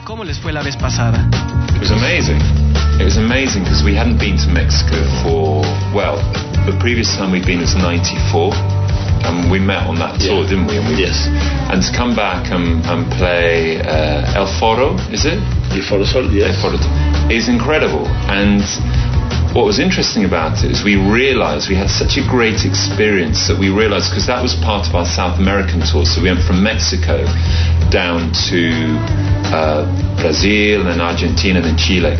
¿Cómo les fue la vez pasada? It was amazing. It was amazing because we hadn't been to Mexico for, well, the previous time we'd been was 94. And we met on that tour, didn't we? Yes. And to come back and play El Foro, is it? El Foro Sol, yes. El Foro is incredible. And what was interesting about it is we realized we had such a great experience that we realized, because that was part of our South American tour, so we went from Mexico down to Brazil and Argentina and Chile.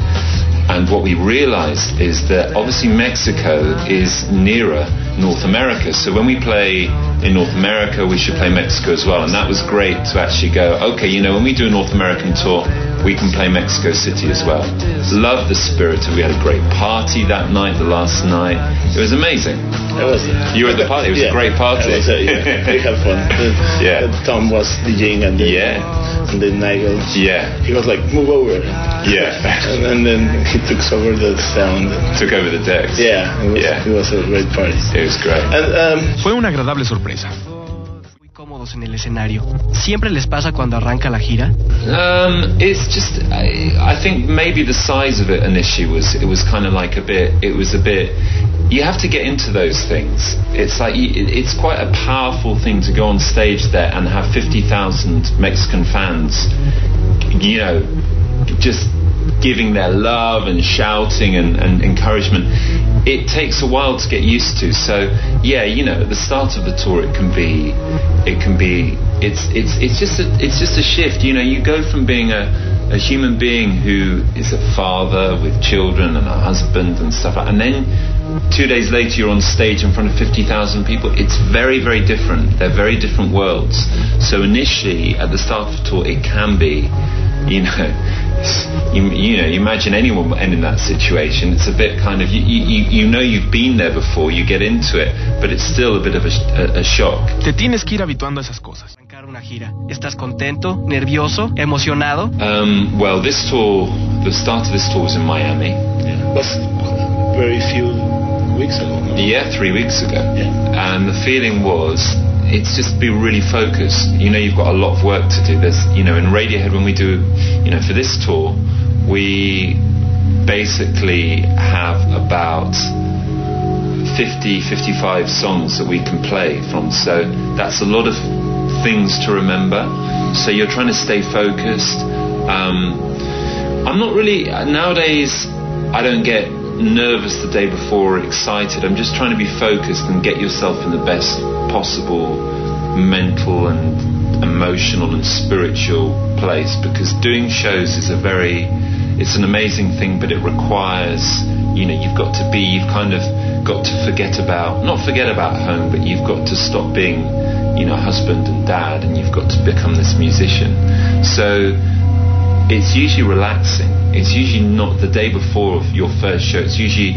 And what we realized is that obviously Mexico is nearer North America, so when we play in North America we should play Mexico as well, and that was great to actually go, okay, you know, when we do a North American tour we can play Mexico City as well. Love the spirit. We had a great party that night, the last night. It was amazing. You were at the party. It was a great party. We had fun. Tom was DJing and then Nigel. He was like, move over. and then he took over the sound. Took over the decks. It was a great party. It was great. And, fue una agradable sorpresa. Muy cómodos en el escenario. ¿Siempre les pasa cuando arranca la gira? It's just, I think maybe the size of it initially was kind of like a bit, you have to get into those things. It's like, it's quite a powerful thing to go on stage there and have 50,000 Mexican fans, you know, just giving their love and shouting and encouragement. It takes a while to get used to. So yeah, you know, at the start of the tour it's just a shift. You know, you go from being a human being who is a father with children and a husband and stuff, and then 2 days later you're on stage in front of 50,000 people. It's very, very different. They're very different worlds. So initially at the start of the tour it can be, you know, you imagine anyone in that situation. It's a bit kind of, you know you've been there before, you get into it, but it's still a bit of a shock. Te tienes que ir habituando a esas cosas. Arrancar una gira. ¿Estás contento, nervioso, emocionado? Well, this tour, the start of this tour was in Miami. It was very few weeks ago, no? 3 weeks ago. And the feeling was, it's just be really focused. You know, you've got a lot of work to do. There's, you know, in Radiohead when we do, you know, for this tour, we basically have about 50-55 songs that we can play from. So that's a lot of things to remember. So you're trying to stay focused. I'm not really, nowadays, I don't get nervous the day before or excited. I'm just trying to be focused and get yourself in the best possible mental and emotional and spiritual place, because doing shows is it's an amazing thing, but it requires, you know, you've kind of got to not forget about home, but you've got to stop being, you know, husband and dad, and you've got to become this musician. So it's usually relaxing. It's usually not the day before of your first show. It's usually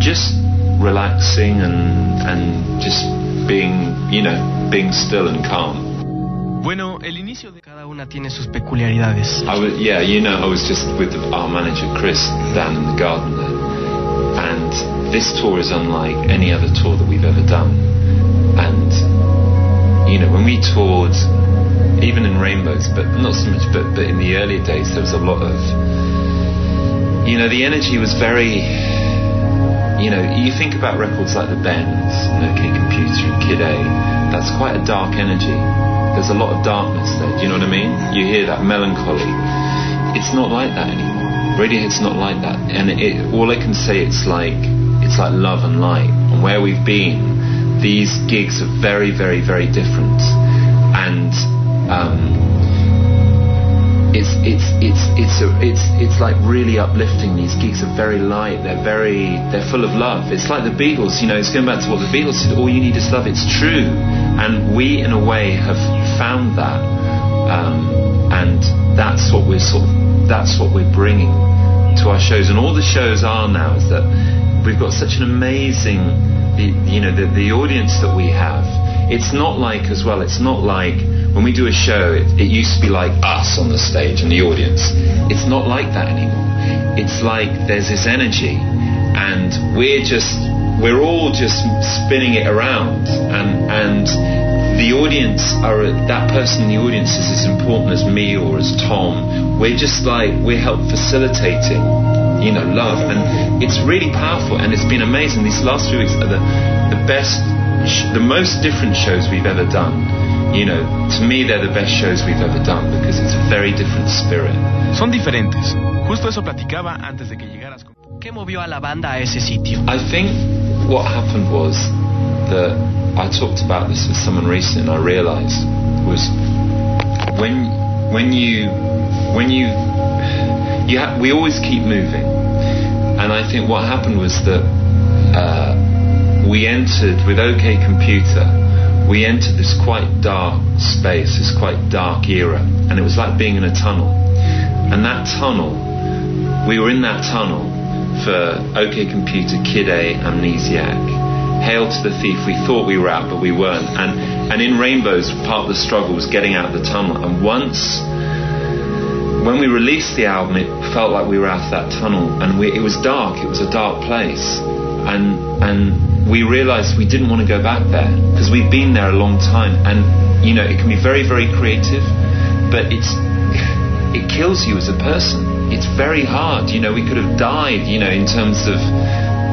just relaxing and just being, you know, being still and calm. Bueno, el inicio de cada una tiene sus peculiaridades. I was just with our manager Chris down in the garden there, and this tour is unlike any other tour that we've ever done. And you know, when we toured, even in Rainbows, but not so much, but in the earlier days, there was a lot of, you know, the energy was very, you know, you think about records like The Bends, and OK Computer and Kid A, that's quite a dark energy. There's a lot of darkness there, do you know what I mean? You hear that melancholy. It's not like that anymore. Radiohead's not like that. And all I can say, it's like love and light. And where we've been, these gigs are very, very, very different. And it's like really uplifting. These gigs are very light. They're full of love. It's like the Beatles. You know, it's going back to what the Beatles said. All you need is love. It's true, and we in a way have found that, and that's what we're bringing to our shows. And all the shows are now is that we've got such an amazing, you know, the audience that we have. It's not like, as well, it's not like when we do a show, it used to be like us on the stage and the audience. It's not like that anymore. It's like there's this energy, and we're all just spinning it around, and the audience that person in the audience is as important as me or as Tom. We're just like, we're help facilitating, love, and it's really powerful, and it's been amazing. These last few weeks are the best, the most different shows we've ever done. To me they're the best shows we've ever done because it's a very different spirit. Son diferentes. Justo eso platicaba antes de que llegaras. ¿Qué movió a la banda a ese sitio? I think what happened was that I talked about this with someone recently, and I realized was we always keep moving, and I think what happened was that we entered with OK Computer. We entered this quite dark space, this quite dark era, and it was like being in a tunnel. And that tunnel, we were in that tunnel for OK Computer, Kid A, Amnesiac, Hail to the Thief. We thought we were out, but we weren't. And in Rainbows, part of the struggle was getting out of the tunnel. And when we released the album, it felt like we were out of that tunnel, and it was dark. It was a dark place, and we realized we didn't want to go back there because we'd been there a long time, and it can be very, very creative, but it kills you as a person. It's very hard. We could have died, in terms of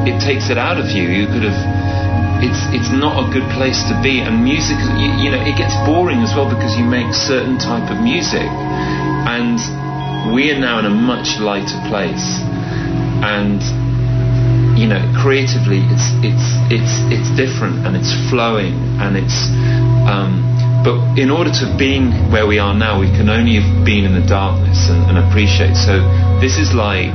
it takes it out of you. You could have. It's not a good place to be, and music, it gets boring as well because you make certain type of music, and we are now in a much lighter place, and creatively it's different, and it's flowing, and it's but in order to be where we are now, we can only have been in the darkness and appreciate. So this is like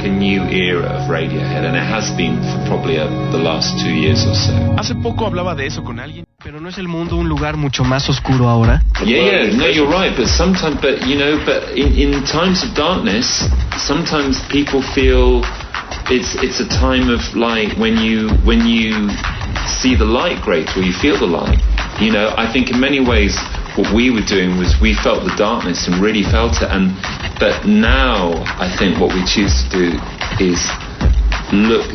a new era of Radiohead, and it has been for probably the last 2 years or so. Hace poco hablaba de eso con alguien. Pero no es el mundo un lugar mucho más oscuro ahora. No, you're right. But sometimes, in times of darkness, sometimes people feel it's a time of light when you see the light great, or you feel the light. I think in many ways what we were doing was we felt the darkness and really felt it. But now I think what we choose to do is look.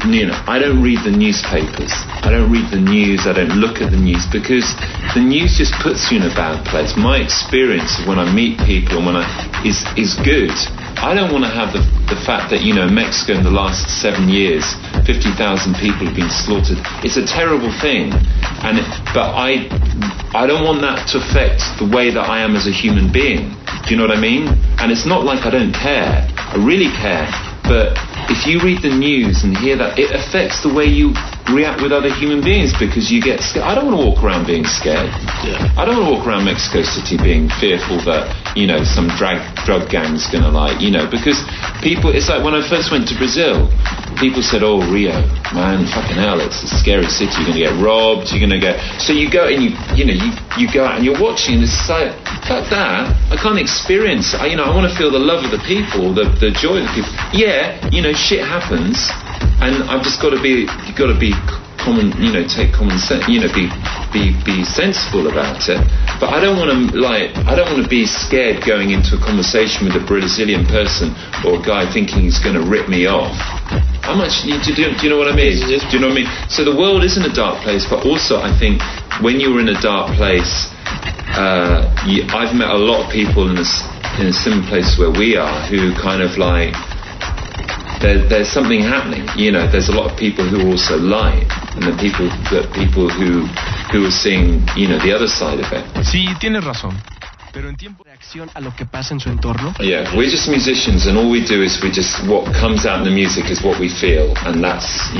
I don't read the newspapers. I don't read the news. I don't look at the news because the news just puts you in a bad place. My experience of when I meet people and is good. I don't want to have the fact that Mexico in the last 7 years 50,000 people have been slaughtered. It's a terrible thing, but I don't want that to affect the way that I am as a human being. Do you know what I mean? And it's not like I don't care. I really care. But if you read the news and hear that, it affects the way you react with other human beings because you get scared. I don't want to walk around being scared. Yeah. I don't want to walk around Mexico City being fearful that, some drug gang's going to because people, it's like when I first went to Brazil, people said, oh, Rio, man, fucking hell, it's a scary city. You're going to get robbed. You're going to get... So you go and you go out and you're watching and it's like, fuck that. I can't experience, I want to feel the love of the people, the joy of the people. Yeah, shit happens, and I've just got to be, you've got to be common, take common sense, be sensible about it. But I don't want to be scared going into a conversation with a Brazilian person or a guy thinking he's going to rip me off. How much do you know what I mean? Do you know what I mean? So the world is in a dark place, but also I think when you're in a dark place, I've met a lot of people in a similar place where we are who kind of like there's something happening. There's a lot of people who are also light, and the people who are seeing the other side of it. Sí, tienes razón. Pero en tiempo reacción a lo que pasa en su entorno. Yeah, we're just musicians, and all we do is what comes out in the music is what we feel, and that's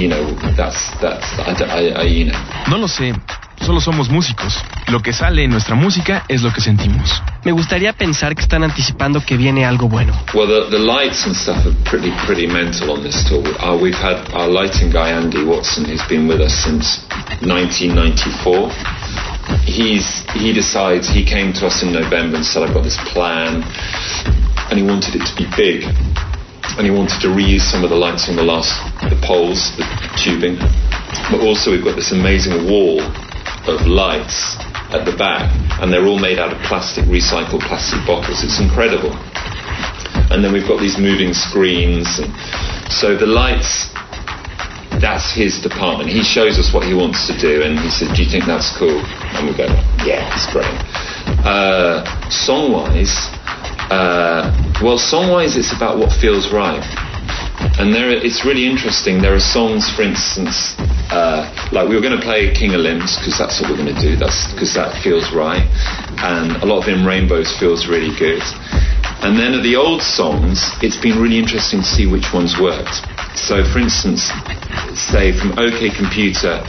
No lo sé. Solo somos músicos. Lo que sale en nuestra música es lo que sentimos. Me gustaría pensar que están anticipando que viene algo bueno. Well, the lights and stuff are pretty mental on this tour. We've had our lighting guy, Andy Watson, who's been with us since 1994. He came to us in November and said, I've got this plan, and he wanted it to be big, and he wanted to reuse some of the lights on the poles, the tubing, but also we've got this amazing wall of lights at the back, and they're all made out of recycled plastic bottles. It's incredible. And then we've got these moving screens, and so the lights that's his department. He shows us what he wants to do, and he said, do you think that's cool? And we go, yeah, it's great. Song-wise, it's about what feels right. And it's really interesting. There are songs, for instance, like we were going to play King of Limbs because that's what we're going to do. That's because that feels right. And a lot of In Rainbows feels really good. And then of the old songs, it's been really interesting to see which ones worked. So, for instance, say from OK Computer,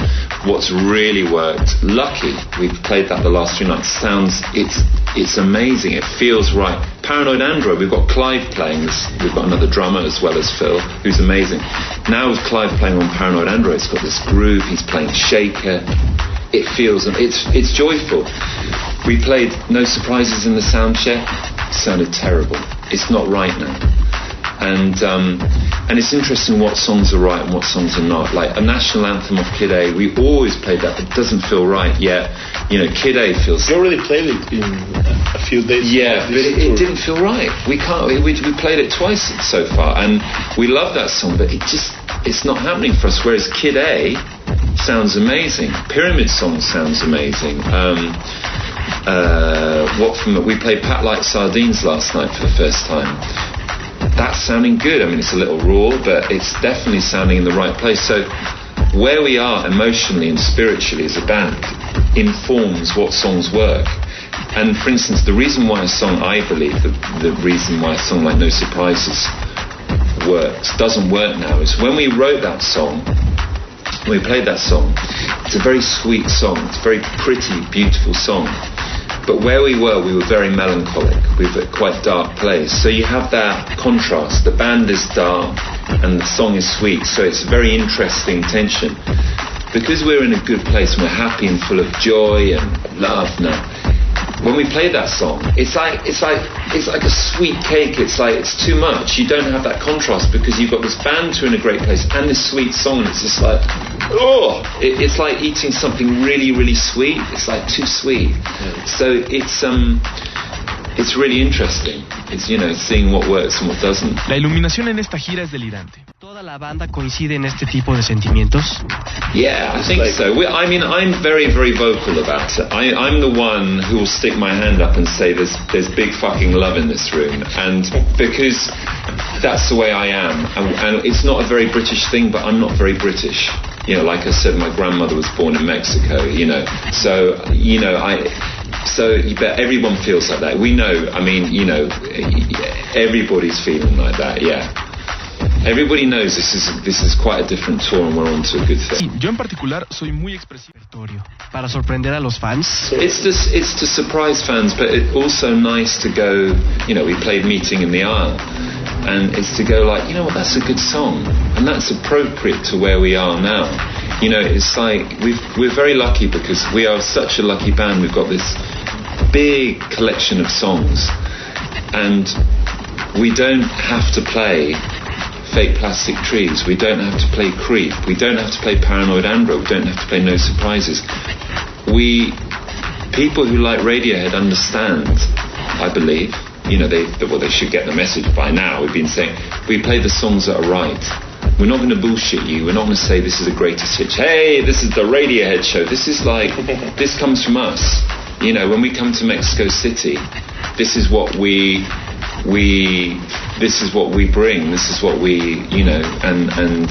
what's really worked, Lucky, we've played that the last 3 nights, it's amazing, it feels right. Paranoid Android, we've got Clive playing this, we've got another drummer as well as Phil, who's amazing. Now with Clive playing on Paranoid Android, it's got this groove, he's playing Shaker, it feels, it's joyful. We played No Surprises in the sound check, it sounded terrible, it's not right now. And it's interesting what songs are right and what songs are not. Like a national anthem of Kid A, we always played that, but it doesn't feel right yet. You know, Kid A feels... You already played it in a few days. Yeah, but it didn't feel right. We played it twice so far, and we love that song, but it's not happening for us. Whereas Kid A sounds amazing. Pyramid Song sounds amazing. We played Pat Like Sardines last night for the first time. That's sounding good. I mean, it's a little raw, but it's definitely sounding in the right place. So where we are emotionally and spiritually as a band informs what songs work. And for instance, the reason why a song, I believe, the reason why a song like No Surprises doesn't work now is when we wrote that song, when we played that song, it's a very sweet song. It's a very pretty, beautiful song. But where we were very melancholic. We were at quite dark place. So you have that contrast. The band is dark and the song is sweet. So it's a very interesting tension. Because we're in a good place and we're happy and full of joy and love now, when we play that song, it's like a sweet cake. It's too much. You don't have that contrast because you've got this band who are in a great place and this sweet song, and it's just like, it's like eating something really, really sweet. It's like too sweet. So it's really interesting. It's, seeing what works and what doesn't. La iluminación en esta gira es delirante. ¿Toda la banda coincide en este tipo de sentimientos? Yeah, I think so. I'm very, very vocal about it. I'm the one who will stick my hand up and say there's big fucking love in this room, and because that's the way I am, and it's not a very British thing, but I'm not very British. Like I said, my grandmother was born in Mexico. But everyone feels like that. We know. Everybody's feeling like that. Yeah. Everybody knows this is quite a different tour and we're on to a good thing. Yo en particular soy muy expresivo. Para sorprender a los fans. It's to surprise fans, but it's also nice to go, we played Meeting in the Aisle, and it's to go like, that's a good song, and that's appropriate to where we are now. It's like we're very lucky because we are such a lucky band. We've got this big collection of songs, and we don't have to play Fake Plastic Trees, we don't have to play Creep, we don't have to play Paranoid Android, we don't have to play No Surprises. People who like Radiohead understand, I believe, they should get the message by now. We've been saying, we play the songs that are right. We're not going to bullshit you, we're not going to say this is the greatest hit. Hey, this is the Radiohead show. This is like, this comes from us. When we come to Mexico City, this is what we bring, this is what we, and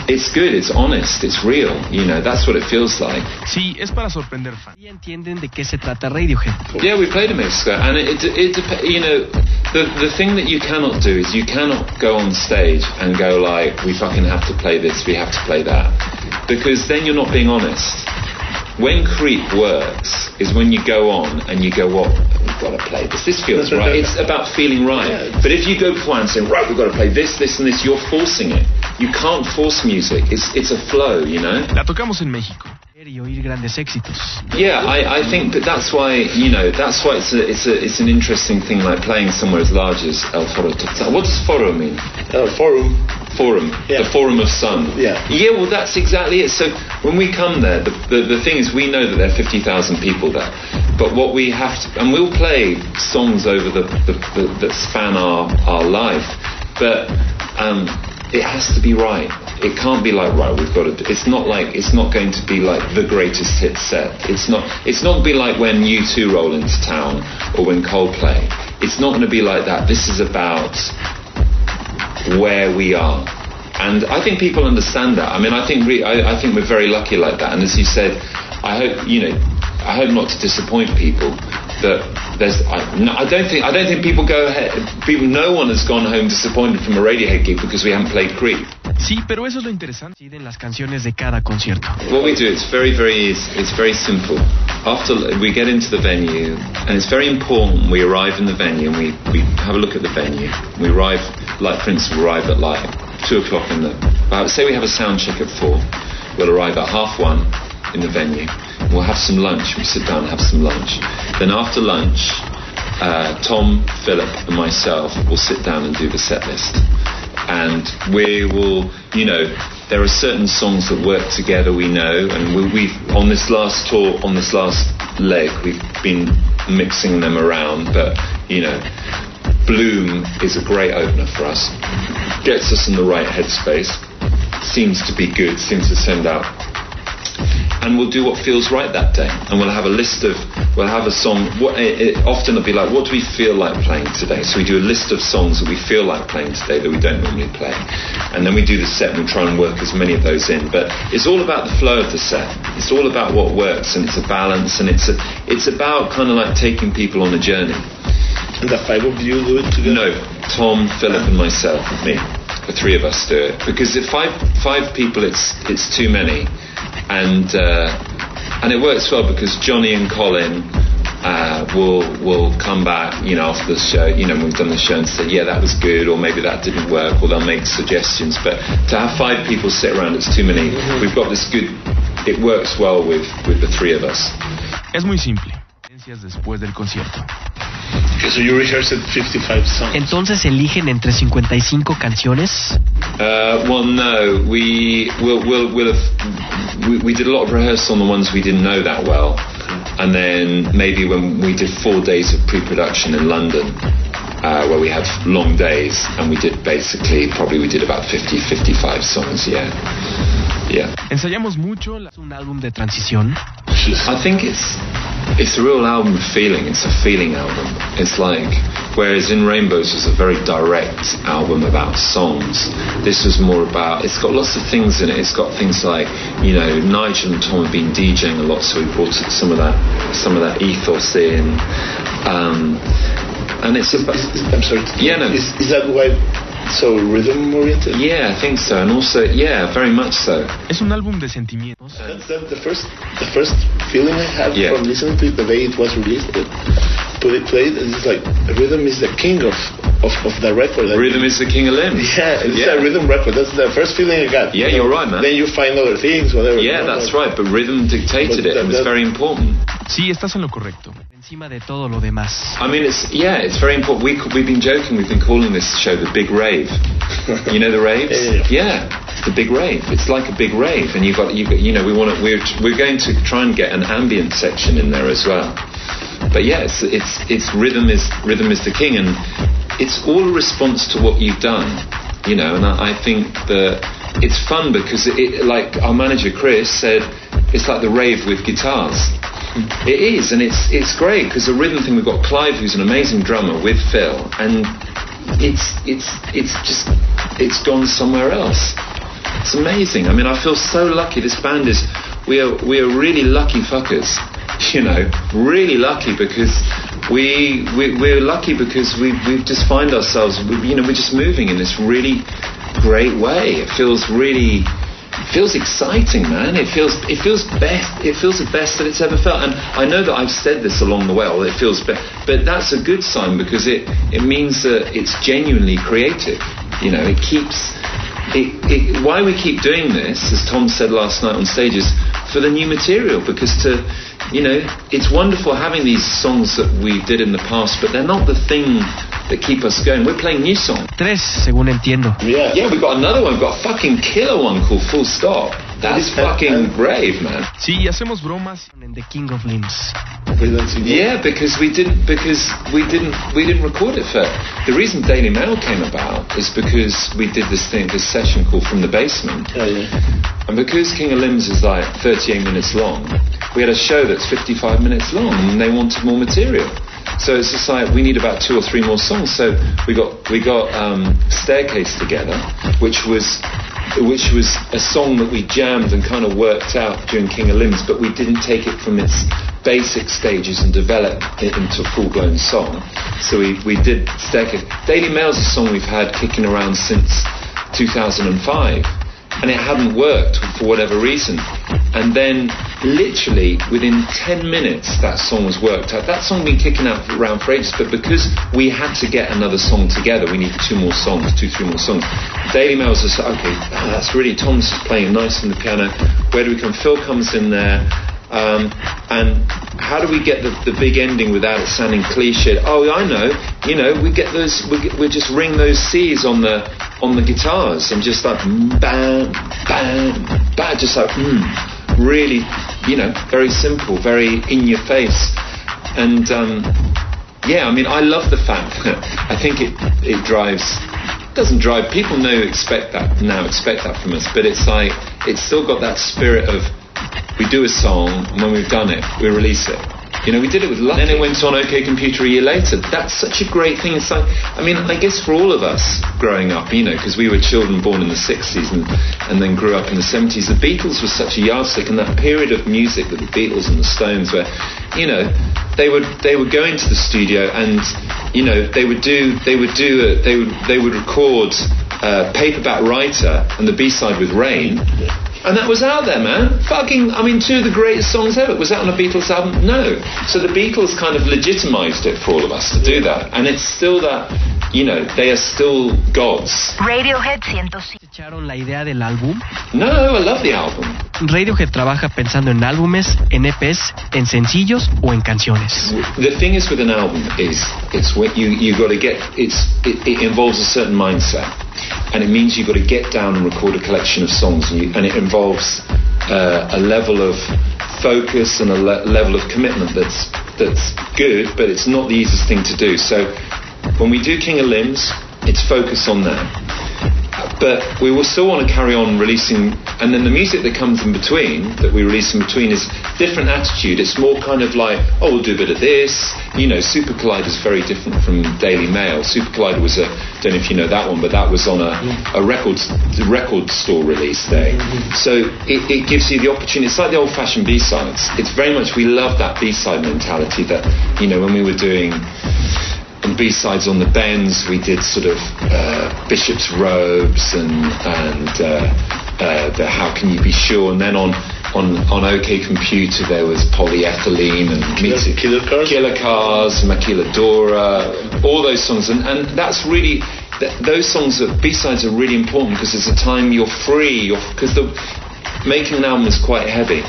it's good, it's honest, it's real, that's what it feels like. Sí, es para sorprender fans. ¿Y entienden de qué se trata Radiohead? Yeah, we played in Mexico, and the thing that you cannot do is you cannot go on stage and go like, we fucking have to play this, we have to play that, because then you're not being honest. When Creep works is when you go on and you go, we've got to play this. This feels right. It's about feeling right. Yeah, but if you go before and say, right, we've got to play this, this, and this, you're forcing it. You can't force music. It's a flow, La tocamos en México. Y oír grandes éxitos. Yeah, I think that's why it's an interesting thing, like playing somewhere as large as El Foro. What does Foro mean? Forum, yeah. The Forum of Sun. Yeah, well, that's exactly it. So when we come there, the thing is, we know that there are 50,000 people there, but what we have to, and we'll play songs over that span our life, but it has to be right. It can't be like, right, we've got to. It's not going to be like the greatest hit set. It's not going to be like when U2 roll into town or when Coldplay. It's not going to be like that. This is about where we are, and I think people understand that. I mean, I think we're very lucky like that. And as you said, I hope not to disappoint people. That I don't think people go ahead. No one has gone home disappointed from a Radiohead gig because we haven't played Creep. Sí, pero eso es lo interesante. Deciden las canciones de cada concierto. What we do, it's very simple. After we get into the venue, and it's very important, we arrive in the venue and we have a look at the venue. We arrive, like for instance, we arrive at like 2:00 in the. Say we have a sound check at 4. We'll arrive at 1:30 in the venue. We'll have some lunch. We sit down and have some lunch. Then after lunch, Tom, Philip, and myself will sit down and do the set list. And we will, there are certain songs that work together, we know, and we've on this last tour, on this last leg, we've been mixing them around, but, Bloom is a great opener for us. Gets us in the right headspace. Seems to be good, seems to send out. And we'll do what feels right that day. And we'll have a song. Often it'll be like, what do we feel like playing today? So we do a list of songs that we feel like playing today that we don't normally play. And then we do the set and we try and work as many of those in. But it's all about the flow of the set. It's all about what works, and it's a balance, and it's about kind of like taking people on a journey. And the 5 of you do it together? No, Tom, Philip, and myself, me. The 3 of us do it. Because if five people, it's too many. And it works well because Johnny and Colin will come back, after the show, when we've done the show and say, yeah, that was good, or maybe that didn't work, or they'll make suggestions. But to have 5 people sit around, it's too many. We've got this good. It works well with the 3 of us. Es muy simple. Después del concierto. Okay, so you rehearsed 55 songs. Entonces eligen entre 55 canciones. Well, no, we did a lot of rehearsal on the ones we didn't know that well, and then maybe when we did 4 days of pre-production in London, where we had long days, and we did about 55 songs. Yeah. Ensayamos mucho. Es un álbum de transición. I think it's a real album of feeling. It's a feeling album. It's like, whereas in Rainbows was a very direct album about songs, this was more about, it's got lots of things in it. It's got things like, Nigel and Tom have been DJing a lot, so we brought some of that ethos in. And it's about, I'm sorry. Yeah, no. Is that why? So rhythm oriented? Yeah, I think so, and also, yeah, very much so. Es un álbum de sentimientos. That's the first feeling I had from listening to it the day it was released. Played, it's like rhythm is the king of the record. Rhythm is the king of limbs. Yeah, it's a rhythm record. That's the first feeling I got. Yeah, you're right, man. Then you find other things, whatever. Yeah, that's right. But rhythm dictated it. It was very important. Sí, estás en lo correcto. Encima de todo lo demás. I mean, it's very important. We've been joking. We've been calling this show the Big Rave. You know the raves? Yeah, the Big Rave. It's like a big rave, and we're going to try and get an ambient section in there as well. But yeah, it's rhythm is the king, and it's all a response to what you've done, And I think that it's fun because like our manager Chris said, it's like the rave with guitars. It is, and it's great because the rhythm thing, we've got Clive, who's an amazing drummer, with Phil, and it's gone somewhere else. It's amazing. I mean, I feel so lucky. This band we are really lucky fuckers. Really lucky because we're lucky because we've just find ourselves, we're just moving in this really great way. It feels exciting, man. It feels the best that it's ever felt. And I know that I've said this along the way, it feels best, but that's a good sign because it means that it's genuinely creative. It keeps why we keep doing this, as Tom said last night on stage, is for the new material, because it's wonderful having these songs that we did in the past, but they're not the thing that keep us going. We're playing new songs. 3, según entiendo. Yeah, we've got another one. We've got a fucking killer one called Full Stop. That's fucking brave, man. Sí, hacemos bromas en The King of Limbs. Yeah, because we didn't record it first. The reason Daily Mail came about is because we did this session called From the Basement. Oh, yeah. And because King of Limbs is like 38 minutes long, we had a show that's 55 minutes long, and they wanted more material. So it's just like, we need about 2 or 3 more songs. So we got Staircase together, which was a song that we jammed and kind of worked out during King of Limbs, but we didn't take it from its basic stages and develop it into a full-blown song. So we did Staircase. Daily Mail's a song we've had kicking around since 2005, and it hadn't worked for whatever reason. And then literally within 10 minutes that song was worked out. That song had been kicking around for ages, but because we had to get another song together, we needed 2 more songs, 3 more songs. Daily Mail was just okay, that's really, Tom's playing nice on the piano, where do we come? Phil comes in there, and how do we get the big ending without it sounding cliche? Oh, I know, we get those, we just ring those C's on the guitars, and just like bam, bam, bam, just like really, very simple, very in your face. And yeah, I mean, I love the fact that I think it doesn't drive people expect that from us, but it's like, it's still got that spirit of, we do a song, and when we've done it, we release it. We did it with Lucky. Then it went on OK Computer a year later. That's such a great thing. It's like, I mean, I guess for all of us growing up, because we were children born in the 60s and then grew up in the 70s, the Beatles was such a yardstick, and that period of music with the Beatles and the Stones where, they would go into the studio and, they would record Paperback Writer and the B-side with Rain. And that was out there, man. 2 of the greatest songs ever. Was that on a Beatles album? No. So the Beatles kind of legitimized it for all of us to do that. And it's still that, they are still gods. Radiohead 105. ¿Echaron la idea del álbum? No, I love the album. Radiohead trabaja pensando en álbumes, en EPs, en sencillos o en canciones. The thing is with an album is, it's what you got to get, it involves a certain mindset. And it means you've got to get down and record a collection of songs, and it involves a level of focus and a level of commitment that's good, but it's not the easiest thing to do. So when we do King of Limbs, it's focus on that. But we will still want to carry on releasing, and then the music that comes in between, that we release in between, is different attitude. It's more kind of like, we'll do a bit of this. Super Collider is very different from Daily Mail. Super Collider was don't know if you know that one, but that was on a record store release day. So it gives you the opportunity. It's like the old-fashioned B-sides. It's very much, we love that B-side mentality that, when we were doing B-sides on the Bends, we did sort of Bishop's Robes and the How Can You Be Sure, and then on OK Computer there was Polyethylene and Killer Cars, Maquiladora, all those songs, and that's really, those songs, B-sides are really important because it's a time you're free, because making an album is quite heavy.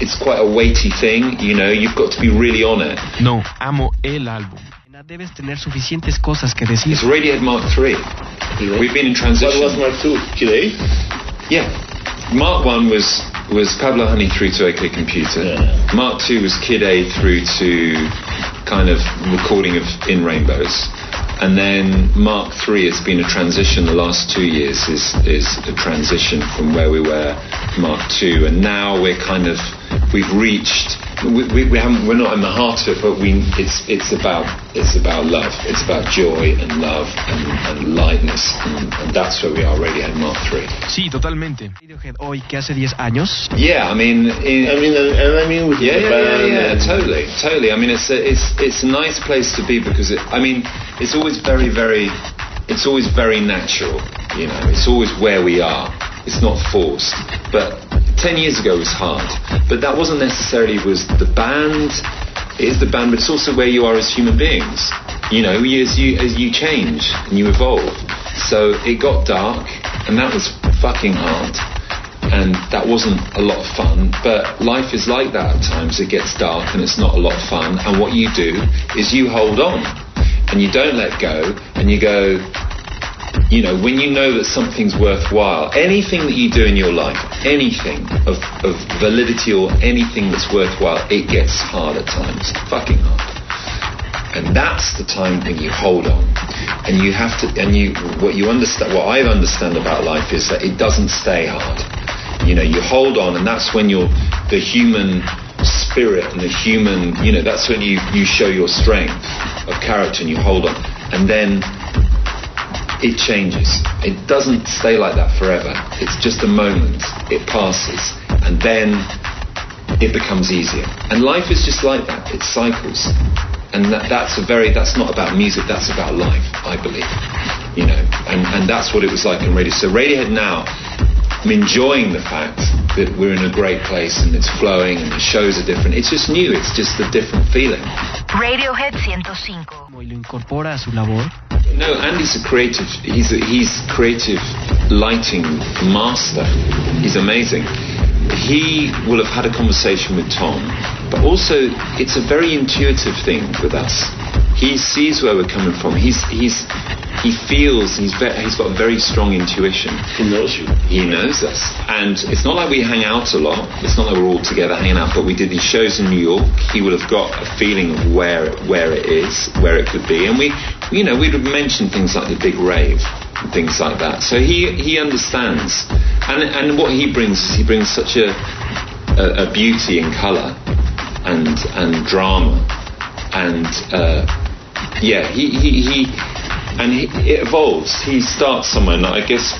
It's quite a weighty thing, you've got to be really on it. No, amo el álbum. Debes tener suficientes cosas que decir. It's Radiohead Mark III. We've been in transition. What was Mark II? Kid A? Yeah. Mark I was Pablo Honey through to OK Computer. Yeah. Mark II was Kid A through to kind of recording of In Rainbows. And then Mark III has been a transition. The last 2 years is a transition from where we were Mark II, and now we've reached. We're not in the heart of it, but it's about love. It's about joy and love and lightness, and that's where we are. Radiohead Mark III. Sí, totalmente. Radiohead hoy, que hace 10 años. Yeah, I mean, totally. I mean, it's a nice place to be because it's always it's always very natural. It's always where we are. It's not forced. But 10 years ago was hard. But that wasn't necessarily was the band. It is the band, but it's also where you are as human beings. As you change and you evolve. So it got dark, and that was fucking hard. And that wasn't a lot of fun. But life is like that at times. It gets dark and it's not a lot of fun. And what you do is you hold on. And you don't let go, and you go, You know, when you know that something's worthwhile, anything that you do in your life, anything of validity or anything that's worthwhile, it gets hard at times, fucking hard. And that's the time when you hold on. And you have to, what I understand about life is that it doesn't stay hard. You know, you hold on, and that's when the human spirit and the human, you know, that's when you show your strength of character and you hold on. And then it changes. It doesn't stay like that forever. It's just a moment. It passes. And then it becomes easier. And life is just like that. It cycles. And that's not about music, that's about life, I believe. You know, and that's what it was like in Radio. So Radiohead now, I'm enjoying the fact that we're in a great place and it's flowing and the shows are different. It's just new, it's just a different feeling. Radiohead 105. ¿Y lo incorpora a su labor? No, Andy's he's creative lighting master. He's amazing. He will have had a conversation with Tom, but also it's a very intuitive thing with us. He sees where we're coming from. He feels. He's got a very strong intuition. He knows you. He knows us, and it's not like we hang out a lot. It's not like we're all together hanging out. But we did these shows in New York. He would have got a feeling of where it is, where it could be, and we'd have mentioned things like the big rave and things like that. So he understands, and what he brings such a beauty in colour and drama, and it evolves. He starts somewhere, and I guess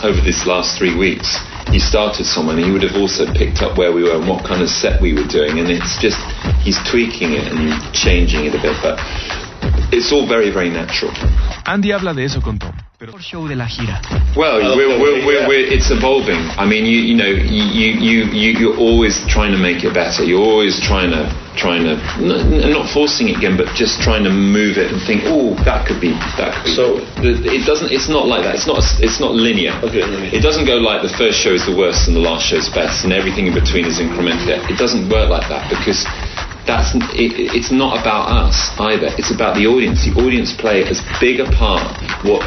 over this last 3 weeks he started somewhere, and he would have also picked up where we were and what kind of set we were doing, and it's just he's tweaking it and changing it a bit, but it's all very, very natural. Andy habla de eso con Tom. Por show de la gira. Well, it's evolving. I mean, you're always trying to make it better. You're always trying to not forcing it again, but just trying to move it and think, oh, that could be. So it doesn't. It's not like that. It's not linear. Okay. It doesn't go like the first show is the worst and the last show is best, and everything in between is incremental. It doesn't work like that because. It's not about us either. It's about the audience. The audience play as big a part. What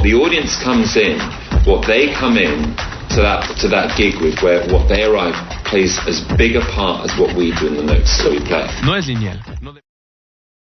the audience comes in, what they come in to that gig with, where what they arrive plays as big a part as what we do in the notes that we play. No es lineal.